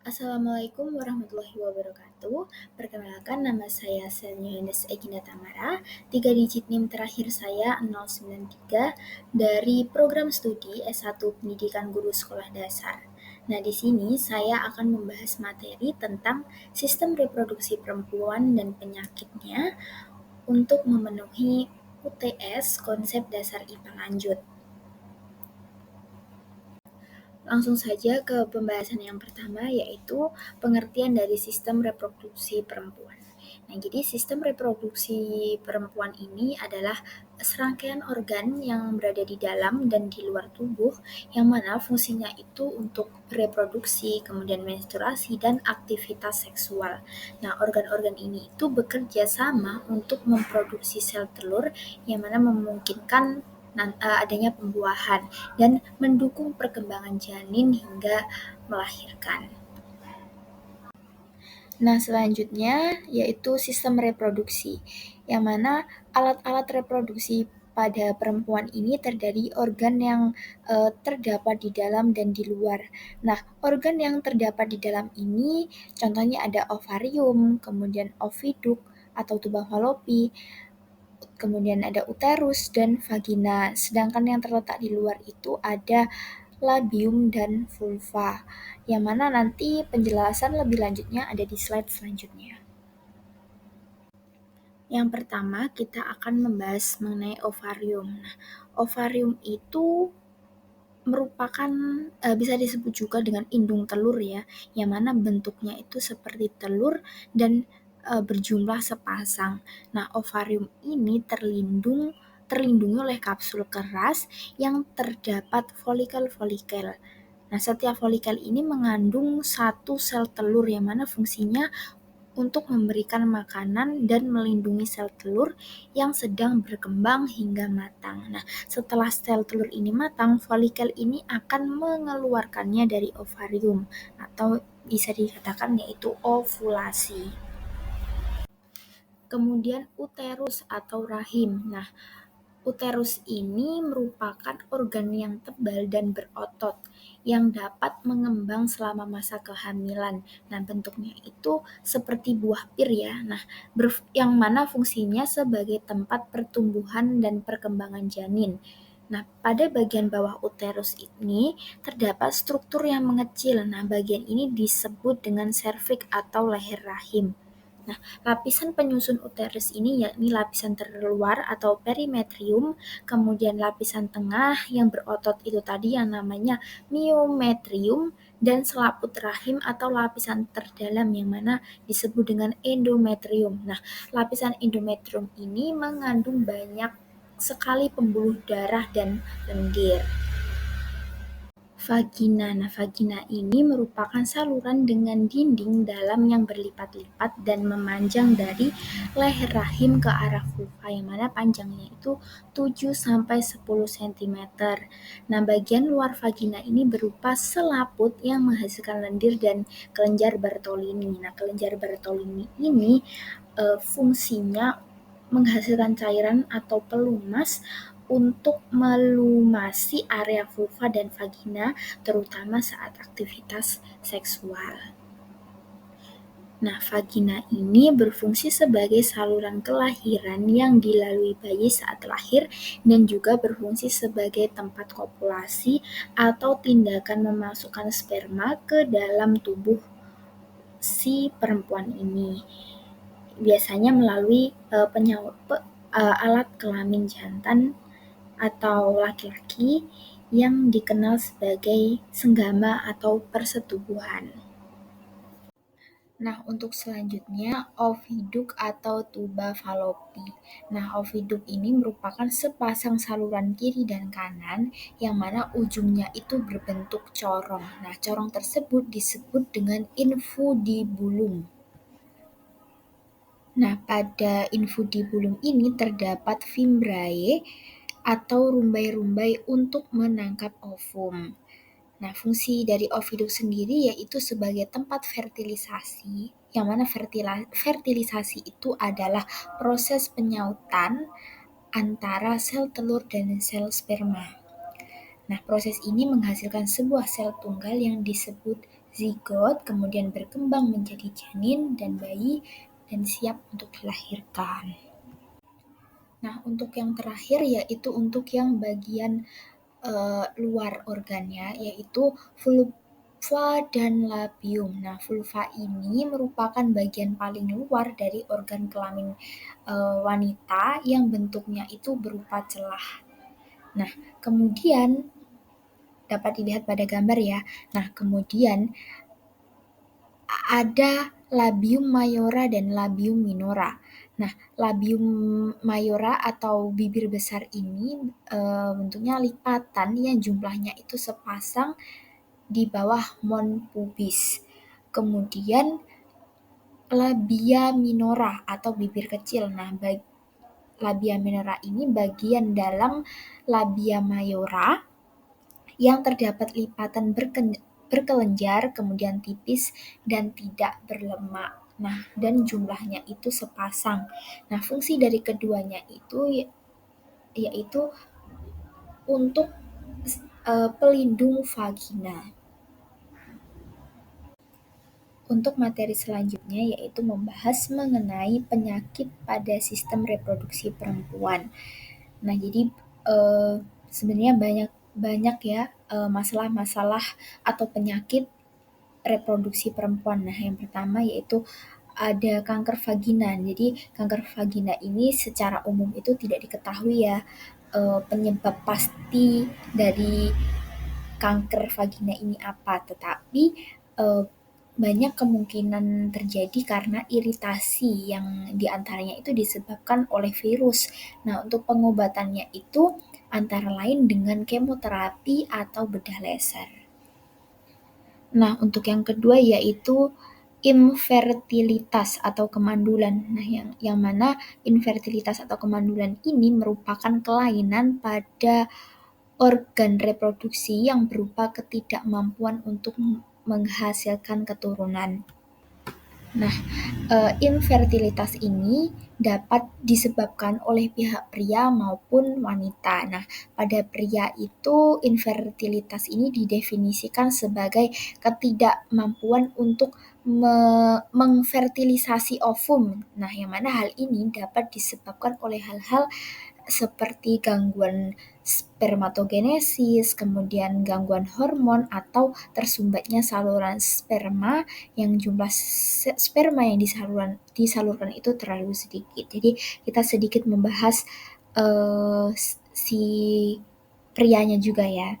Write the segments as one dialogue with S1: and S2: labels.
S1: Assalamualaikum warahmatullahi wabarakatuh. Perkenalkan, nama saya Selyohannes Egina Tamara. 3 digit NIM terakhir saya 093 dari program studi S1 Pendidikan Guru Sekolah Dasar. Nah, di sini saya akan membahas materi tentang sistem reproduksi perempuan dan penyakitnya untuk memenuhi UTS konsep dasar IPA lanjut. Langsung saja ke pembahasan yang pertama, yaitu pengertian dari sistem reproduksi perempuan. Nah, jadi sistem reproduksi perempuan ini adalah serangkaian organ yang berada di dalam dan di luar tubuh, yang mana fungsinya itu untuk reproduksi, kemudian menstruasi, dan aktivitas seksual. Nah, organ-organ ini itu bekerja sama untuk memproduksi sel telur, yang mana memungkinkan adanya pembuahan dan mendukung perkembangan janin hingga melahirkan. Nah, selanjutnya yaitu sistem reproduksi, yang mana alat-alat reproduksi pada perempuan ini terdiri organ yang terdapat di dalam dan di luar. Nah, organ yang terdapat di dalam ini contohnya ada ovarium, kemudian oviduk atau tuba falopi, kemudian ada uterus dan vagina. Sedangkan yang terletak di luar itu ada labium dan vulva, yang mana nanti penjelasan lebih lanjutnya ada di slide selanjutnya. Yang pertama, kita akan membahas mengenai ovarium. Nah, ovarium itu merupakan bisa disebut juga dengan indung telur ya, yang mana bentuknya itu seperti telur dan berjumlah sepasang. Nah, ovarium ini terlindungi oleh kapsul keras yang terdapat folikel-folikel. Nah, setiap folikel ini mengandung satu sel telur yang mana fungsinya untuk memberikan makanan dan melindungi sel telur yang sedang berkembang hingga matang. Nah, setelah sel telur ini matang, folikel ini akan mengeluarkannya dari ovarium atau bisa dikatakan yaitu ovulasi. Kemudian uterus atau rahim. Nah, uterus ini merupakan organ yang tebal dan berotot yang dapat mengembang selama masa kehamilan. Nah, bentuknya itu seperti buah pir ya. Nah, yang mana fungsinya sebagai tempat pertumbuhan dan perkembangan janin. Nah, pada bagian bawah uterus ini terdapat struktur yang mengecil. Nah, bagian ini disebut dengan serviks atau leher rahim. Nah, lapisan penyusun uterus ini yakni lapisan terluar atau perimetrium, kemudian lapisan tengah yang berotot itu tadi yang namanya myometrium, dan selaput rahim atau lapisan terdalam yang mana disebut dengan endometrium. Nah, lapisan endometrium ini mengandung banyak sekali pembuluh darah dan lendir. Vagina. Nah, vagina ini merupakan saluran dengan dinding dalam yang berlipat-lipat dan memanjang dari leher rahim ke arah vulva, yang mana panjangnya itu 7-10 cm. Nah, bagian luar vagina ini berupa selaput yang menghasilkan lendir dan kelenjar Bartolini. Nah, kelenjar Bartolini ini fungsinya menghasilkan cairan atau pelumas untuk melumasi area vulva dan vagina, terutama saat aktivitas seksual. Nah, vagina ini berfungsi sebagai saluran kelahiran yang dilalui bayi saat lahir dan juga berfungsi sebagai tempat kopulasi atau tindakan memasukkan sperma ke dalam tubuh si perempuan ini. Biasanya melalui alat kelamin jantan atau laki-laki yang dikenal sebagai senggama atau persetubuhan. Nah, untuk selanjutnya, oviduk atau tuba falopi. Nah, oviduk ini merupakan sepasang saluran kiri dan kanan yang mana ujungnya itu berbentuk corong. Nah, corong tersebut disebut dengan infundibulum. Nah, pada infundibulum ini terdapat fimbriae atau rumbai-rumbai untuk menangkap ovum. Nah, fungsi dari oviduk sendiri yaitu sebagai tempat fertilisasi, yang mana fertilisasi itu adalah proses penyautan antara sel telur dan sel sperma. Nah, proses ini menghasilkan sebuah sel tunggal yang disebut zigot, kemudian berkembang menjadi janin dan bayi dan siap untuk dilahirkan. Nah, untuk yang terakhir yaitu untuk yang bagian luar organnya, yaitu vulva dan labium. Nah, vulva ini merupakan bagian paling luar dari organ kelamin wanita yang bentuknya itu berupa celah. Nah, kemudian dapat dilihat pada gambar ya. Nah, kemudian ada labium mayora dan labium minora. Nah, labium mayora atau bibir besar ini bentuknya lipatan yang jumlahnya itu sepasang di bawah mon pubis. Kemudian labia minora atau bibir kecil. Nah, labia minora ini bagian dalam labia mayora yang terdapat lipatan berkelenjar, kemudian tipis dan tidak berlemak. Nah, dan jumlahnya itu sepasang. Nah, fungsi dari keduanya itu yaitu untuk pelindung vagina. Untuk materi selanjutnya yaitu membahas mengenai penyakit pada sistem reproduksi perempuan. Nah, jadi sebenarnya banyak ya masalah-masalah atau penyakit reproduksi perempuan. Nah, yang pertama yaitu ada kanker vagina. Jadi, kanker vagina ini secara umum itu tidak diketahui ya penyebab pasti dari kanker vagina ini apa, tetapi banyak kemungkinan terjadi karena iritasi yang diantaranya itu disebabkan oleh virus. Nah, untuk pengobatannya itu antara lain dengan kemoterapi atau bedah laser. Nah, untuk yang kedua yaitu infertilitas atau kemandulan. Nah, yang mana infertilitas atau kemandulan ini merupakan kelainan pada organ reproduksi yang berupa ketidakmampuan untuk menghasilkan keturunan. Nah, infertilitas ini dapat disebabkan oleh pihak pria maupun wanita. Nah, pada pria itu infertilitas ini didefinisikan sebagai ketidakmampuan untuk mengfertilisasi ovum. Nah, yang mana hal ini dapat disebabkan oleh hal-hal seperti gangguan spermatogenesis, kemudian gangguan hormon atau tersumbatnya saluran sperma yang jumlah sperma yang disalurkan itu terlalu sedikit. Jadi kita sedikit membahas si prianya juga ya.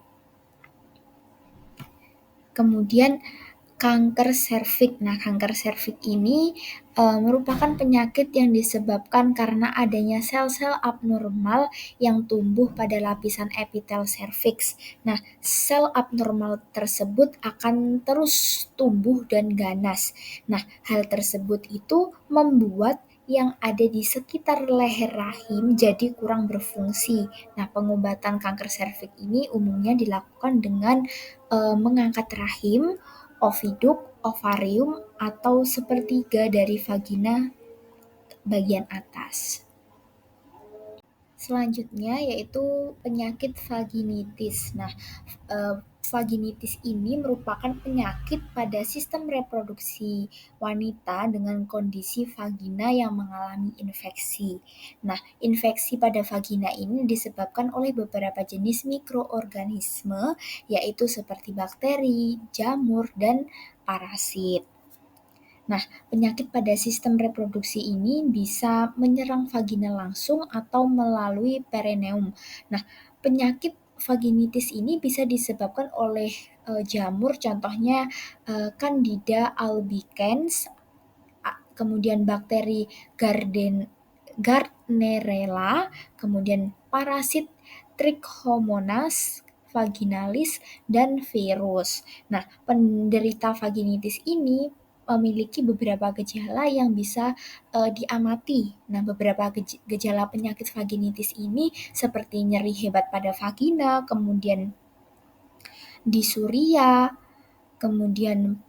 S1: Kemudian kanker serviks. Nah, kanker serviks ini merupakan penyakit yang disebabkan karena adanya sel-sel abnormal yang tumbuh pada lapisan epitel serviks. Nah, sel abnormal tersebut akan terus tumbuh dan ganas. Nah, hal tersebut itu membuat yang ada di sekitar leher rahim jadi kurang berfungsi. Nah, pengobatan kanker serviks ini umumnya dilakukan dengan mengangkat rahim, oviduk, ovarium, atau sepertiga dari vagina bagian atas. Selanjutnya yaitu penyakit vaginitis. Nah, vaginitis ini merupakan penyakit pada sistem reproduksi wanita dengan kondisi vagina yang mengalami infeksi. Nah, infeksi pada vagina ini disebabkan oleh beberapa jenis mikroorganisme, yaitu seperti bakteri, jamur, dan parasit. Nah, penyakit pada sistem reproduksi ini bisa menyerang vagina langsung atau melalui perineum. Nah, penyakit vaginitis ini bisa disebabkan oleh jamur, contohnya Candida albicans, kemudian bakteri Gardnerella, kemudian parasit Trichomonas vaginalis, dan virus. Nah, penderita vaginitis ini memiliki beberapa gejala yang bisa diamati. Nah, beberapa gejala penyakit vaginitis ini seperti nyeri hebat pada vagina, kemudian disuria, kemudian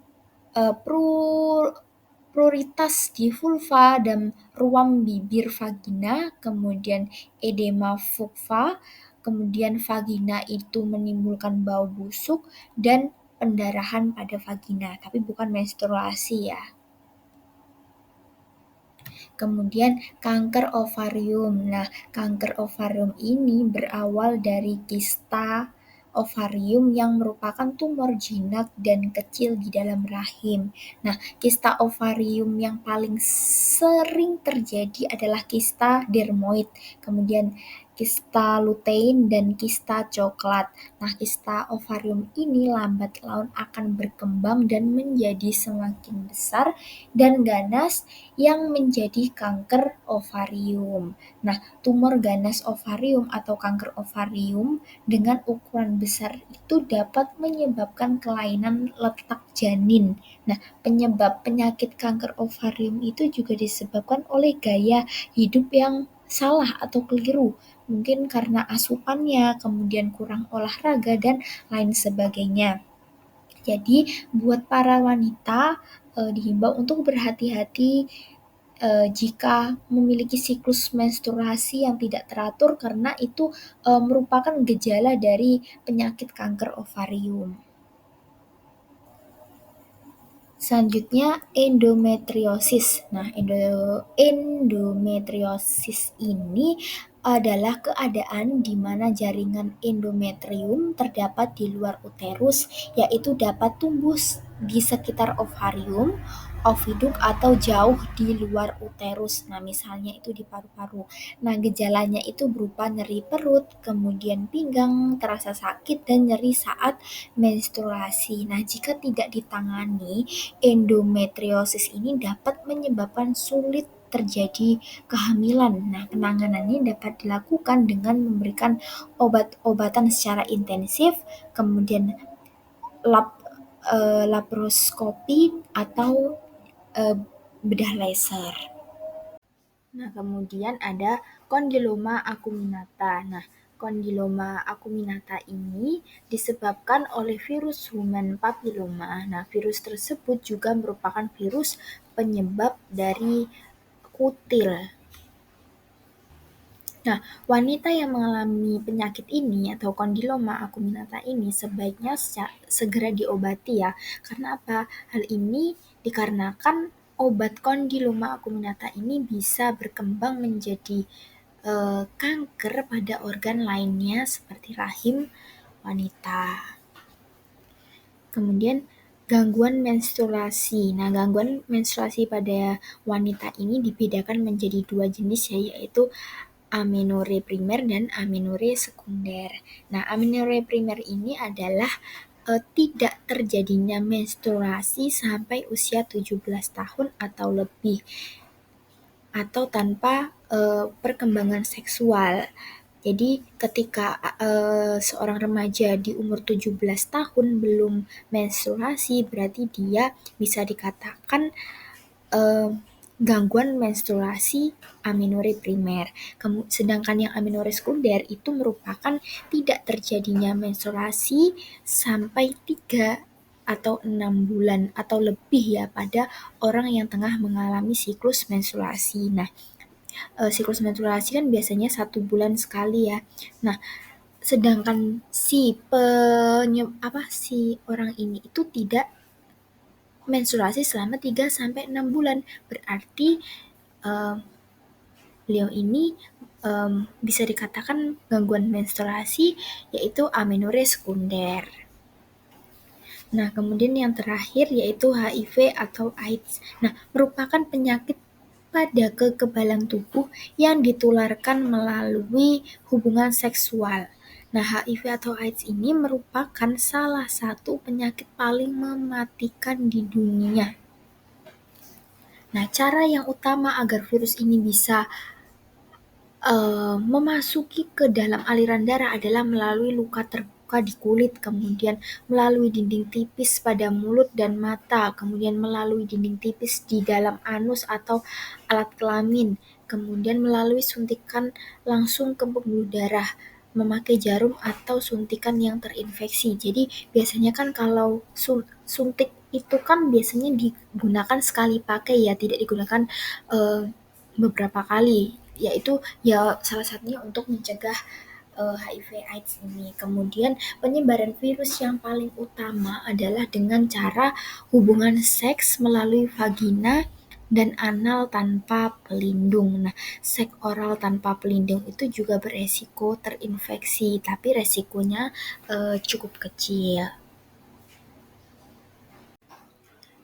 S1: pruritus di vulva dan ruam bibir vagina, kemudian edema vulva, kemudian vagina itu menimbulkan bau busuk, dan pendarahan pada vagina, tapi bukan menstruasi ya. Kemudian kanker ovarium. Nah, kanker ovarium ini berawal dari kista ovarium yang merupakan tumor jinak dan kecil di dalam rahim. Nah, kista ovarium yang paling sering terjadi adalah kista dermoid, kemudian kista lutein, dan kista coklat. Nah, kista ovarium ini lambat laun akan berkembang dan menjadi semakin besar dan ganas yang menjadi kanker ovarium. Nah, tumor ganas ovarium atau kanker ovarium dengan ukuran besar itu dapat menyebabkan kelainan letak janin. Nah, penyebab penyakit kanker ovarium itu juga disebabkan oleh gaya hidup yang salah atau keliru, mungkin karena asupannya, kemudian kurang olahraga, dan lain sebagainya. Jadi, buat para wanita dihimbau untuk berhati-hati jika memiliki siklus menstruasi yang tidak teratur karena itu merupakan gejala dari penyakit kanker ovarium. Selanjutnya endometriosis. Nah, endometriosis ini adalah keadaan di mana jaringan endometrium terdapat di luar uterus, yaitu dapat tumbuh di sekitar ovarium, oviduk, atau jauh di luar uterus. Nah, misalnya itu di paru-paru. Nah, gejalanya itu berupa nyeri perut, kemudian pinggang, terasa sakit, dan nyeri saat menstruasi. Nah, jika tidak ditangani, endometriosis ini dapat menyebabkan sulit terjadi kehamilan. Nah, penanganannya dapat dilakukan dengan memberikan obat-obatan secara intensif, kemudian lap, laparoskopi, atau eh, bedah laser. Nah, kemudian ada kondiloma acuminata. Nah, kondiloma acuminata ini disebabkan oleh virus human papilloma. Nah, virus tersebut juga merupakan virus penyebab dari kutil. Nah, wanita yang mengalami penyakit ini atau kondiloma acuminata ini sebaiknya segera diobati ya. Karena apa? Hal ini dikarenakan obat kondiloma acuminata ini bisa berkembang menjadi kanker pada organ lainnya seperti rahim wanita. Kemudian gangguan menstruasi. Nah, gangguan menstruasi pada wanita ini dibedakan menjadi dua jenis yaitu amenore primer dan amenore sekunder. Nah, amenore primer ini adalah tidak terjadinya menstruasi sampai usia 17 tahun atau lebih, atau tanpa perkembangan seksual. Jadi ketika seorang remaja di umur 17 tahun belum menstruasi, berarti dia bisa dikatakan gangguan menstruasi amenore primer. Sedangkan yang amenore sekunder itu merupakan tidak terjadinya menstruasi sampai 3 atau 6 bulan atau lebih ya pada orang yang tengah mengalami siklus menstruasi. Nah, siklus menstruasi kan biasanya 1 bulan sekali ya. Nah, sedangkan si orang ini itu tidak menstruasi selama 3 sampai 6 bulan. Berarti beliau ini bisa dikatakan gangguan menstruasi yaitu amenore sekunder. Nah, kemudian yang terakhir yaitu HIV atau AIDS. Nah, merupakan penyakit pada kekebalan tubuh yang ditularkan melalui hubungan seksual. Nah, HIV atau AIDS ini merupakan salah satu penyakit paling mematikan di dunia. Nah, cara yang utama agar virus ini bisa memasuki ke dalam aliran darah adalah melalui luka terbuka di kulit, kemudian melalui dinding tipis pada mulut dan mata, kemudian melalui dinding tipis di dalam anus atau alat kelamin, kemudian melalui suntikan langsung ke pembuluh darah, memakai jarum atau suntikan yang terinfeksi. Jadi biasanya kan kalau suntik itu kan biasanya digunakan sekali pakai ya, tidak digunakan beberapa kali, yaitu ya salah satunya untuk mencegah HIV/AIDS ini. Kemudian penyebaran virus yang paling utama adalah dengan cara hubungan seks melalui vagina dan anal tanpa pelindung. Nah, seks oral tanpa pelindung itu juga beresiko terinfeksi, tapi resikonya cukup kecil.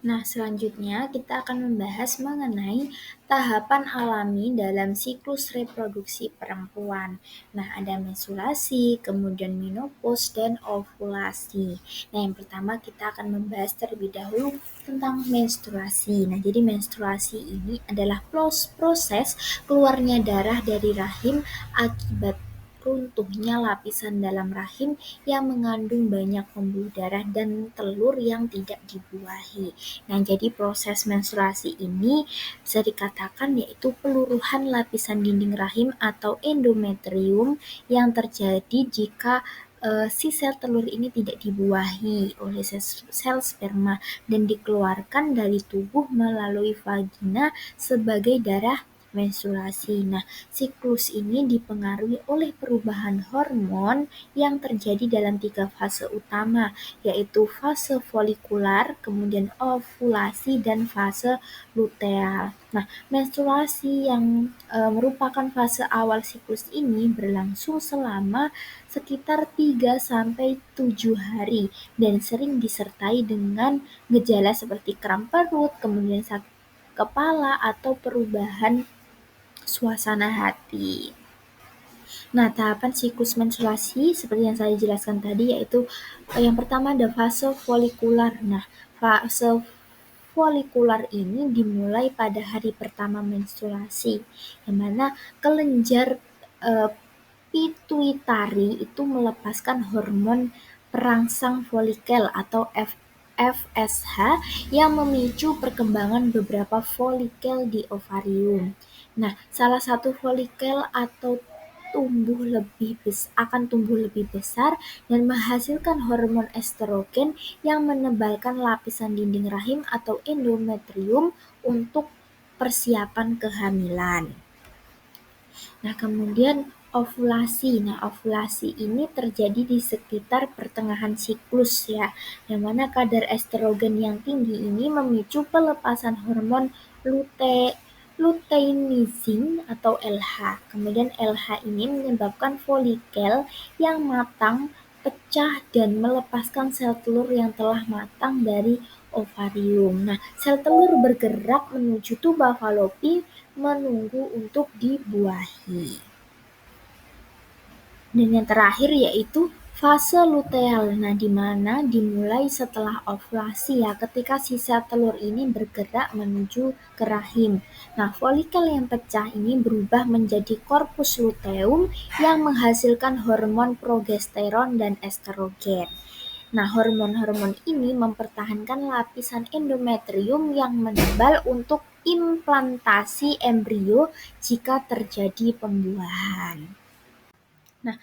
S1: Nah, selanjutnya kita akan membahas mengenai tahapan alami dalam siklus reproduksi perempuan. Nah, ada menstruasi, kemudian menopause, dan ovulasi. Nah, yang pertama kita akan membahas terlebih dahulu tentang menstruasi. Nah, jadi menstruasi ini adalah proses keluarnya darah dari rahim akibat runtuhnya lapisan dalam rahim yang mengandung banyak pembuluh darah dan telur yang tidak dibuahi. Nah, jadi proses menstruasi ini bisa dikatakan yaitu peluruhan lapisan dinding rahim atau endometrium yang terjadi jika si sel telur ini tidak dibuahi oleh sel sperma dan dikeluarkan dari tubuh melalui vagina sebagai darah menstruasi. Nah, siklus ini dipengaruhi oleh perubahan hormon yang terjadi dalam 3 fase utama, yaitu fase folikular, kemudian ovulasi, dan fase luteal. Nah, menstruasi yang merupakan fase awal siklus ini berlangsung selama sekitar 3 sampai 7 hari dan sering disertai dengan gejala seperti kram perut, kemudian sakit kepala atau perubahan suasana hati. Nah, tahapan siklus menstruasi seperti yang saya jelaskan tadi yaitu yang pertama ada fase folikular. Nah, fase folikular ini dimulai pada hari pertama menstruasi, yang mana kelenjar eh, pituitari itu melepaskan hormon perangsang folikel atau FSH yang memicu perkembangan beberapa folikel di ovarium. Nah, salah satu folikel akan tumbuh lebih besar dan menghasilkan hormon estrogen yang menebalkan lapisan dinding rahim atau endometrium untuk persiapan kehamilan. Nah, kemudian ovulasi. Nah, ovulasi ini terjadi di sekitar pertengahan siklus ya, yang mana kadar estrogen yang tinggi ini memicu pelepasan hormon luteinizing atau LH. Kemudian LH ini menyebabkan folikel yang matang pecah dan melepaskan sel telur yang telah matang dari ovarium. Nah, sel telur bergerak menuju tuba Fallopi menunggu untuk dibuahi. Dan yang terakhir yaitu fase luteal. Nah, di mana dimulai setelah ovulasi ya, ketika si sel telur ini bergerak menuju ke rahim. Nah, folikel yang pecah ini berubah menjadi korpus luteum yang menghasilkan hormon progesteron dan estrogen. Nah, hormon-hormon ini mempertahankan lapisan endometrium yang menebal untuk implantasi embrio jika terjadi pembuahan. Nah,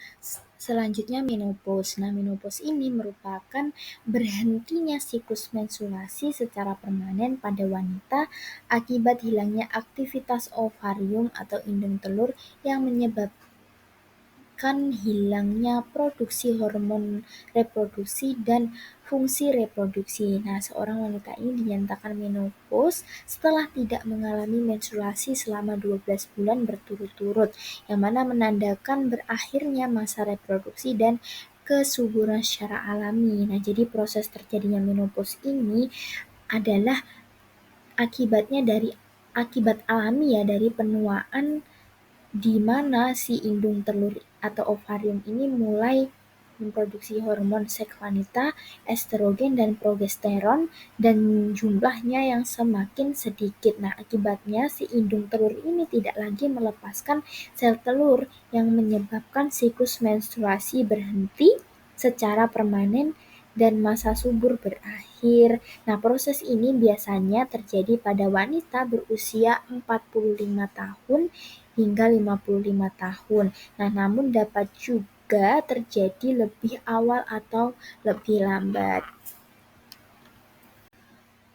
S1: selanjutnya menopause. Nah, menopause ini merupakan berhentinya siklus menstruasi secara permanen pada wanita akibat hilangnya aktivitas ovarium atau indung telur yang menyebabkan hilangnya produksi hormon reproduksi dan fungsi reproduksi. Nah, seorang wanita ini dinyatakan menopause setelah tidak mengalami menstruasi selama 12 bulan berturut-turut, yang mana menandakan berakhirnya masa reproduksi dan kesuburan secara alami. Nah, jadi proses terjadinya menopause ini adalah akibat alami ya dari penuaan di mana si indung telur atau ovarium ini mulai memproduksi hormon seks wanita, estrogen dan progesteron dan jumlahnya yang semakin sedikit. Nah, akibatnya si indung telur ini tidak lagi melepaskan sel telur yang menyebabkan siklus menstruasi berhenti secara permanen dan masa subur berakhir. Nah, proses ini biasanya terjadi pada wanita berusia 45 tahun hingga 55 tahun. Nah, namun dapat juga terjadi lebih awal atau lebih lambat.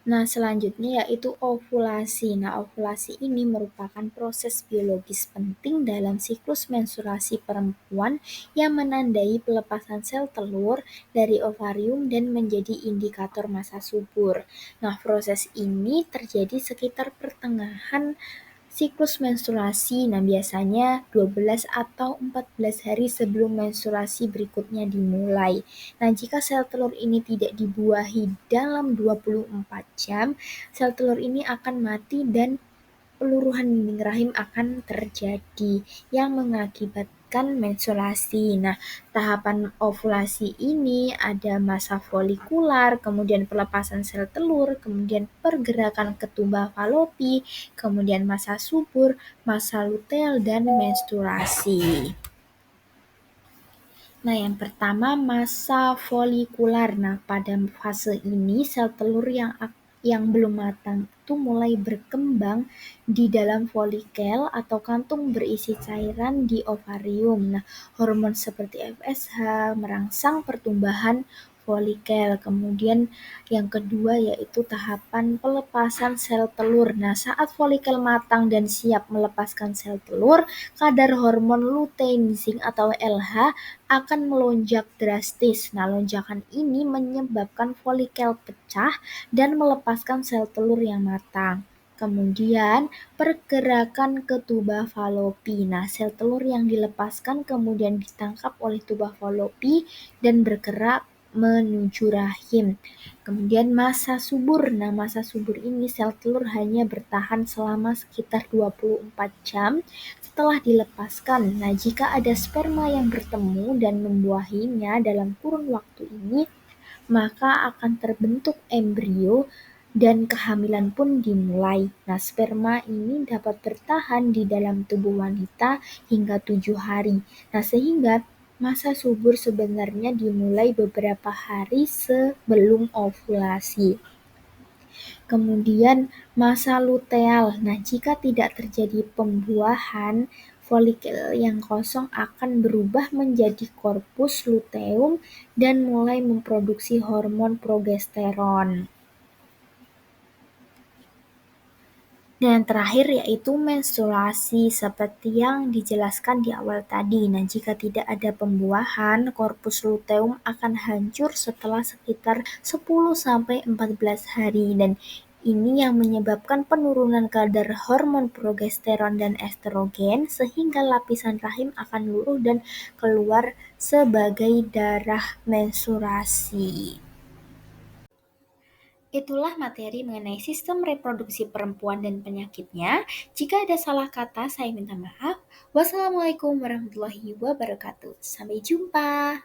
S1: Nah, selanjutnya yaitu ovulasi. Nah, ovulasi ini merupakan proses biologis penting dalam siklus menstruasi perempuan yang menandai pelepasan sel telur dari ovarium dan menjadi indikator masa subur. Nah, proses ini terjadi sekitar pertengahan siklus menstruasi. Nah, biasanya 12 atau 14 hari sebelum menstruasi berikutnya dimulai. Nah, jika sel telur ini tidak dibuahi dalam 24 jam, sel telur ini akan mati dan peluruhan dinding rahim akan terjadi yang mengakibatkan menstruasi. Nah, tahapan ovulasi ini ada masa folikular, kemudian pelepasan sel telur, kemudian pergerakan ketumbar falopi, kemudian masa subur, masa luteal, dan menstruasi. Nah, yang pertama masa folikular. Nah, pada fase ini sel telur yang belum matang itu mulai berkembang di dalam folikel atau kantung berisi cairan di ovarium. Nah, hormon seperti FSH merangsang pertumbuhan folikel. Kemudian yang kedua yaitu tahapan pelepasan sel telur. Nah, saat folikel matang dan siap melepaskan sel telur, kadar hormon luteinizing atau LH akan melonjak drastis. Nah, lonjakan ini menyebabkan folikel pecah dan melepaskan sel telur yang matang. Kemudian, pergerakan ke tuba falopi. Nah, sel telur yang dilepaskan kemudian ditangkap oleh tuba falopi dan bergerak menuju rahim. Kemudian masa subur. Nah, masa subur ini sel telur hanya bertahan selama sekitar 24 jam setelah dilepaskan. Nah, jika ada sperma yang bertemu dan membuahinya dalam kurun waktu ini, maka akan terbentuk embrio dan kehamilan pun dimulai. Nah, sperma ini dapat bertahan di dalam tubuh wanita hingga 7 hari. Nah, sehingga masa subur sebenarnya dimulai beberapa hari sebelum ovulasi. Kemudian masa luteal. Nah, jika tidak terjadi pembuahan, folikel yang kosong akan berubah menjadi korpus luteum dan mulai memproduksi hormon progesteron. Dan yang terakhir yaitu menstruasi seperti yang dijelaskan di awal tadi. Nah, jika tidak ada pembuahan, korpus luteum akan hancur setelah sekitar 10-14 hari dan ini yang menyebabkan penurunan kadar hormon progesteron dan estrogen sehingga lapisan rahim akan luruh dan keluar sebagai darah menstruasi. Itulah materi mengenai sistem reproduksi perempuan dan penyakitnya. Jika ada salah kata, saya minta maaf. Wassalamualaikum warahmatullahi wabarakatuh. Sampai jumpa.